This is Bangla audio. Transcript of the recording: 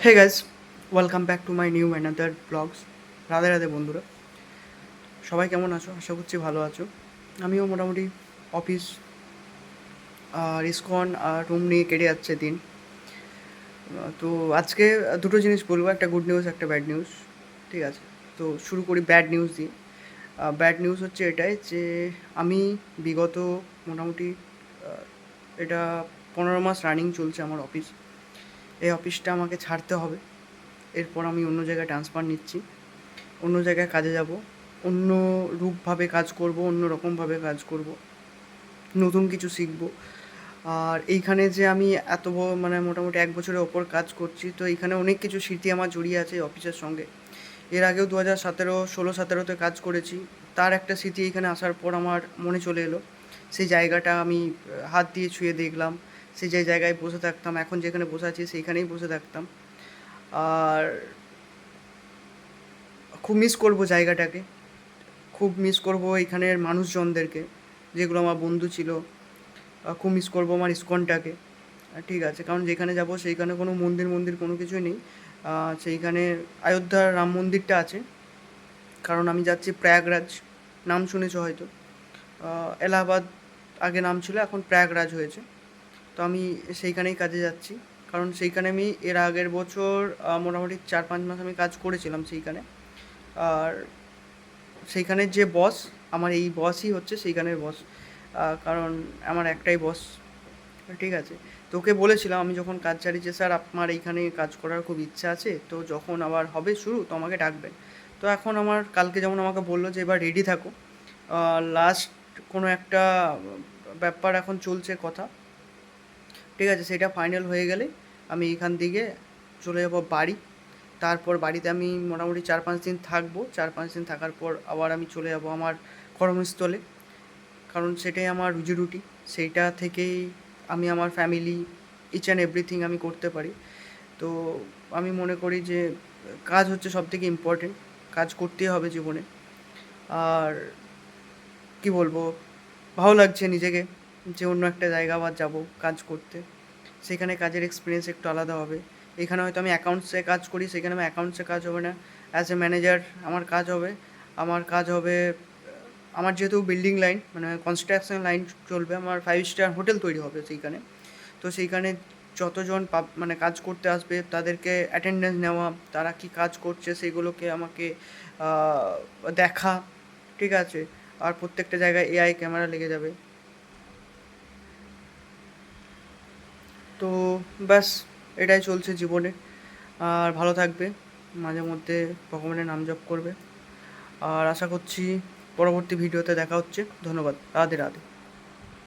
Hey guys, welcome back to my new another blogs. Radhe Radhe বন্ধুরা, সবাই কেমন আছো? আশা করছি ভালো আছো। আমিও মোটামুটি অফিস আর ইসকন আর রুম নিয়ে কেটে যাচ্ছে দিন। তো আজকে দুটো জিনিস বলবো, একটা গুড নিউজ একটা ব্যাড নিউজ। ঠিক আছে, তো শুরু করি ব্যাড নিউজ দিয়ে। ব্যাড নিউজ হচ্ছে এটাই যে আমি বিগত মোটামুটি এটা 15 মাস রানিং চলছে আমার অফিস। এই অফিসটা আমাকে ছাড়তে হবে। এরপর আমি অন্য জায়গায় ট্রান্সফার নিচ্ছি, অন্য জায়গায় কাজে যাব, অন্য রূপভাবে কাজ করব, অন্য রকমভাবে কাজ করব, নতুন কিছু শিখব। আর এইখানে যে আমি এত মানে মোটামুটি 1 বছরের ওপর কাজ করছি, তো এইখানে অনেক কিছু স্মৃতি আমার জড়িয়ে আছে এই অফিসের সঙ্গে। এর আগেও 2017-16-17তে কাজ করেছি, তার একটা স্মৃতি এখানে আসার পর আমার মনে চলে এলো। সেই জায়গাটা আমি হাত দিয়ে ছুঁয়ে দেখলাম, সেই যে জায়গায় বসে থাকতাম, এখন যেখানে বসে আছি সেইখানেই বসে থাকতাম। আর খুব মিস করব জায়গাটাকে, খুব মিস করব এখানের মানুষজনদেরকে, যেগুলো আমার বন্ধু ছিল। খুব মিস করব আমার ইস্কনটাকে। ঠিক আছে, কারণ যেখানে যাব সেইখানে কোনো মন্দির মন্দির কোনো কিছুই নেই। সেইখানে অযোধ্যার রাম মন্দিরটা আছে, কারণ আমি যাচ্ছি প্রয়াগরাজ। নাম শুনেছো হয়তো, এলাহাবাদ আগে নাম ছিল, এখন প্রয়াগরাজ হয়েছে। তো আমি সেইখানেই কাজে যাচ্ছি, কারণ সেইখানে আমি এর আগের বছর মোটামুটি 4-5 মাস আমি কাজ করেছিলাম সেইখানে। আর সেইখানের যে বস, আমার এই বসই হচ্ছে সেইখানের বস। কারণ আমার একটাই বস। ঠিক আছে, তো ওকে বলেছিলাম আমি যখন কাজ ছাড়ি যে স্যার আপনার এইখানে কাজ করার খুব ইচ্ছা আছে, তো যখন আবার হবে শুরু তো আমাকে ডাকবেন। তো এখন আমার কালকে যেমন আমাকে বললো যে এবার রেডি থাকো, লাস্ট কোনো একটা ব্যাপার এখন চলছে কথা। ঠিক আছে, সেটা ফাইনাল হয়ে গেলে আমি এখান থেকে চলে যাব বাড়ি। তারপর বাড়িতে আমি মোটামুটি 4-5 দিন থাকবো, 4-5 দিন থাকার পর আবার আমি চলে যাব আমার কর্মস্থলে, কারণ সেটাই আমার রুজি রুটি। সেইটা থেকেই আমি আমার ফ্যামিলি ইচ অ্যান্ড এভরিথিং আমি করতে পারি। তো আমি মনে করি যে কাজ হচ্ছে সবথেকে ইম্পর্টেন্ট, কাজ করতেই হবে জীবনে। আর কি বলবো, ভালো লাগছে নিজেকে যে অন্য একটা জায়গা আবার যাবো কাজ করতে। সেখানে কাজের এক্সপিরিয়েন্স একটু আলাদা হবে। এখানে হয়তো আমি অ্যাকাউন্টসে কাজ করি, সেখানে আমি অ্যাকাউন্টসে কাজ হবে না, অ্যাজ এ ম্যানেজার আমার কাজ হবে। আমার কাজ হবে আমার যেহেতু বিল্ডিং লাইন মানে কনস্ট্রাকশন লাইন চলবে, আমার 5 স্টার হোটেল তৈরি হবে সেইখানে। তো সেইখানে যতজন মানে কাজ করতে আসবে তাদেরকে অ্যাটেন্ডেন্স নেওয়া, তারা কি কাজ করছে সেগুলোকে আমাকে দেখা। ঠিক আছে, আর প্রত্যেকটা জায়গায় এআই ক্যামেরা লেগে যাবে। তো ব্যাস, এটাই চলছে জীবনে। আর ভালো থাকবে, মাঝে মধ্যে ভগবানের নাম জপ করবে। আর আশা করছি পরবর্তী ভিডিওতে দেখা হচ্ছে। ধন্যবাদ। রাধে রাধে।